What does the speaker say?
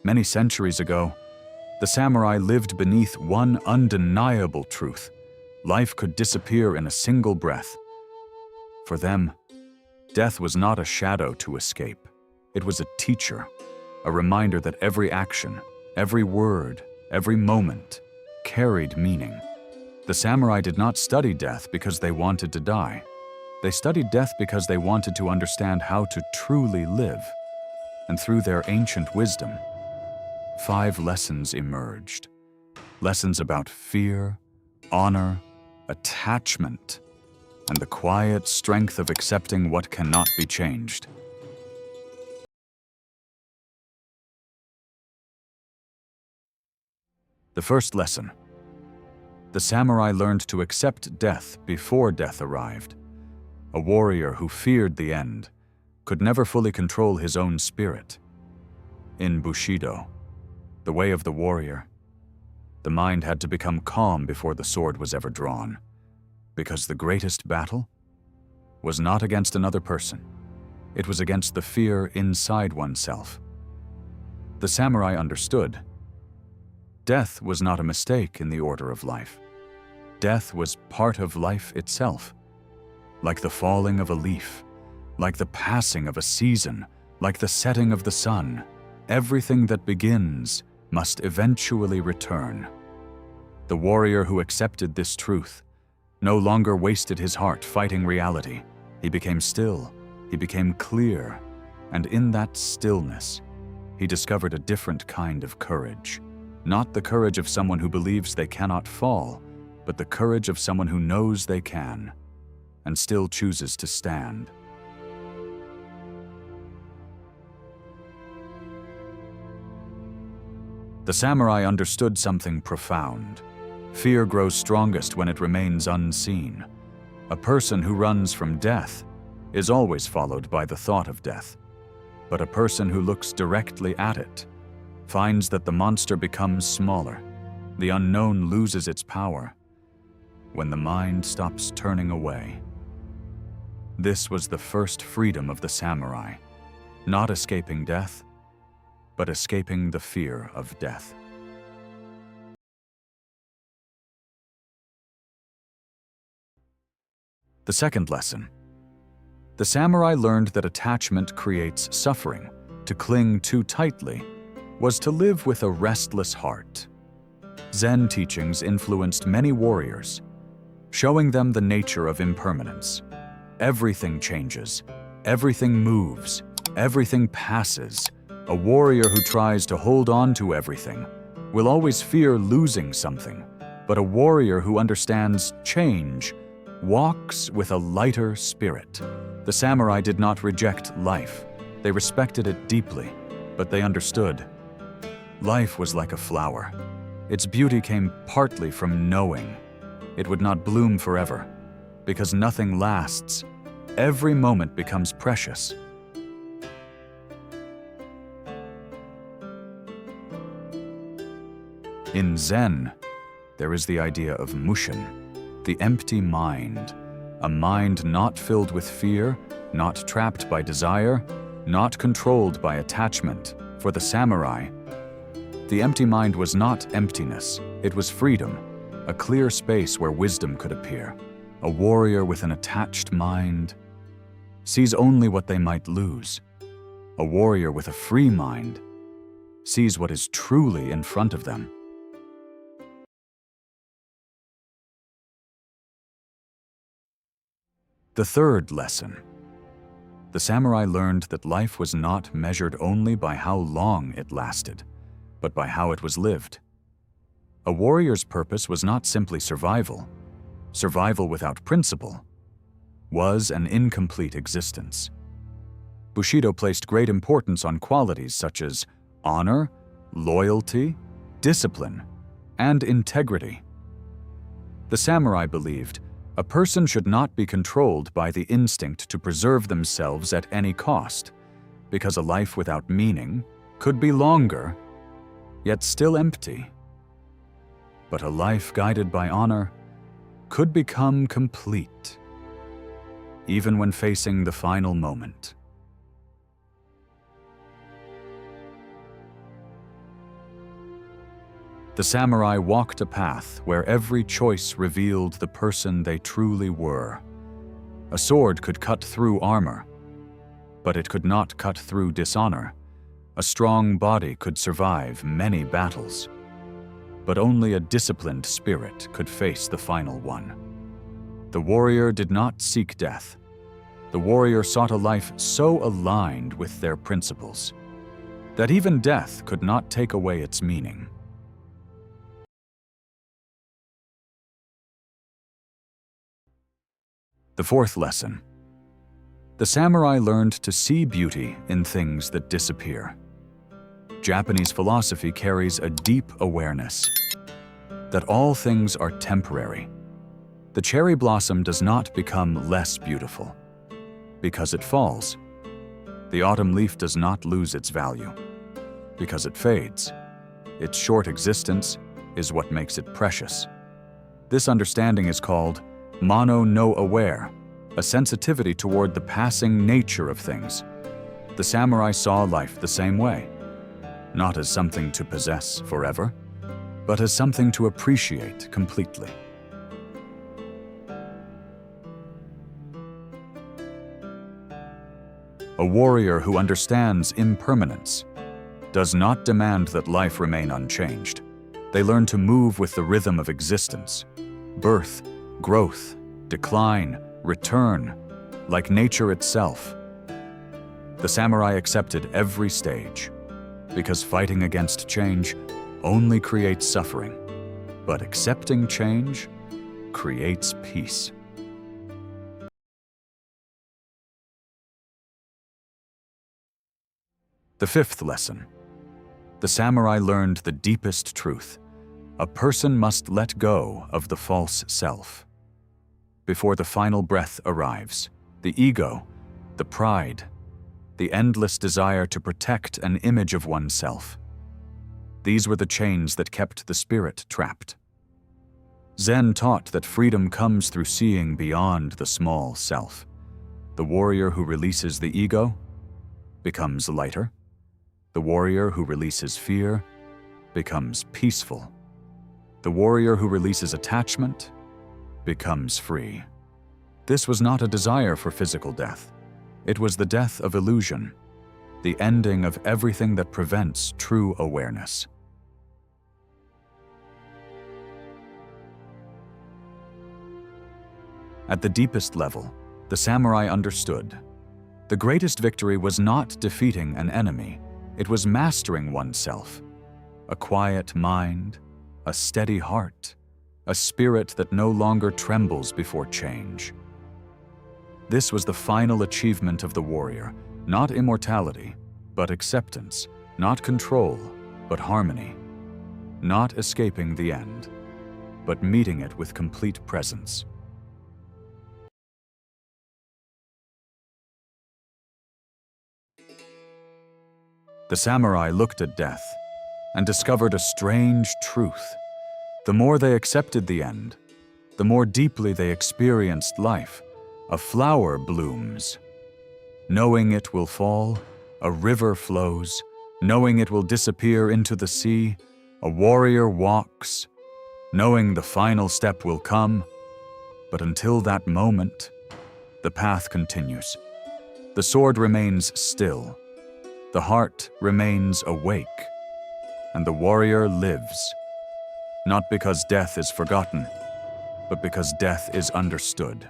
Many centuries ago, the samurai lived beneath one undeniable truth: life could disappear in a single breath. For them, death was not a shadow to escape. It was a teacher, a reminder that every action, every word, every moment carried meaning. The samurai did not study death because they wanted to die. They studied death because they wanted to understand how to truly live. And through their ancient wisdom, 5 lessons emerged. Lessons about fear, honor, attachment, and the quiet strength of accepting what cannot be changed. The first lesson: the samurai learned to accept death before death arrived. A warrior who feared the end could never fully control his own spirit. In Bushido, the way of the warrior, the mind had to become calm before the sword was ever drawn, because the greatest battle was not against another person. It was against the fear inside oneself. The samurai understood. Death was not a mistake in the order of life. Death was part of life itself. Like the falling of a leaf, like the passing of a season, like the setting of the sun, everything that begins must eventually return. The warrior who accepted this truth no longer wasted his heart fighting reality. He became still, he became clear, and in that stillness, he discovered a different kind of courage. Not the courage of someone who believes they cannot fall, but the courage of someone who knows they can, and still chooses to stand. The samurai understood something profound. Fear grows strongest when it remains unseen. A person who runs from death is always followed by the thought of death. But a person who looks directly at it finds that the monster becomes smaller. The unknown loses its power when the mind stops turning away. This was the first freedom of the samurai, not escaping death, but escaping the fear of death. The second lesson: the samurai learned that attachment creates suffering. To cling too tightly was to live with a restless heart. Zen teachings influenced many warriors, showing them the nature of impermanence. Everything changes, everything moves, everything passes. A warrior who tries to hold on to everything will always fear losing something, but a warrior who understands change walks with a lighter spirit. The samurai did not reject life. They respected it deeply, but they understood. Life was like a flower. Its beauty came partly from knowing it would not bloom forever, because nothing lasts. Every moment becomes precious. In Zen, there is the idea of mushin, the empty mind, a mind not filled with fear, not trapped by desire, not controlled by attachment. For the samurai, the empty mind was not emptiness, it was freedom, a clear space where wisdom could appear. A warrior with an attached mind sees only what they might lose. A warrior with a free mind sees what is truly in front of them. The third lesson: the samurai learned that life was not measured only by how long it lasted, but by how it was lived. A warrior's purpose was not simply survival. Survival without principle was an incomplete existence. Bushido placed great importance on qualities such as honor, loyalty, discipline, and integrity. The samurai believed a person should not be controlled by the instinct to preserve themselves at any cost, because a life without meaning could be longer, yet still empty. But a life guided by honor could become complete, even when facing the final moment. The samurai walked a path where every choice revealed the person they truly were. A sword could cut through armor, but it could not cut through dishonor. A strong body could survive many battles, but only a disciplined spirit could face the final one. The warrior did not seek death. The warrior sought a life so aligned with their principles that even death could not take away its meaning. The fourth lesson. The samurai learned to see beauty in things that disappear. Japanese philosophy carries a deep awareness that all things are temporary. The cherry blossom does not become less beautiful because it falls. The autumn leaf does not lose its value because it fades. Its short existence is what makes it precious. This understanding is called mono no aware, a sensitivity toward the passing nature of things. The samurai saw life the same way, not as something to possess forever, but as something to appreciate completely. A warrior who understands impermanence does not demand that life remain unchanged. They learn to move with the rhythm of existence. Birth, growth, decline, return, like nature itself. The samurai accepted every stage, because fighting against change only creates suffering, but accepting change creates peace. The fifth lesson. The samurai learned the deepest truth. A person must let go of the false self before the final breath arrives. The ego, the pride, the endless desire to protect an image of oneself. These were the chains that kept the spirit trapped. Zen taught that freedom comes through seeing beyond the small self. The warrior who releases the ego becomes lighter. The warrior who releases fear becomes peaceful. The warrior who releases attachment becomes free. This was not a desire for physical death. It was the death of illusion, the ending of everything that prevents true awareness. At the deepest level, the samurai understood. The greatest victory was not defeating an enemy, it was mastering oneself. A quiet mind, a steady heart, a spirit that no longer trembles before change. This was the final achievement of the warrior, not immortality, but acceptance, not control, but harmony, not escaping the end, but meeting it with complete presence. The samurai looked at death and discovered a strange truth. The more they accepted the end, the more deeply they experienced life. A flower blooms. Knowing it will fall, a river flows. Knowing it will disappear into the sea, a warrior walks. Knowing the final step will come, but until that moment, the path continues. The sword remains still. The heart remains awake, and the warrior lives, not because death is forgotten, but because death is understood.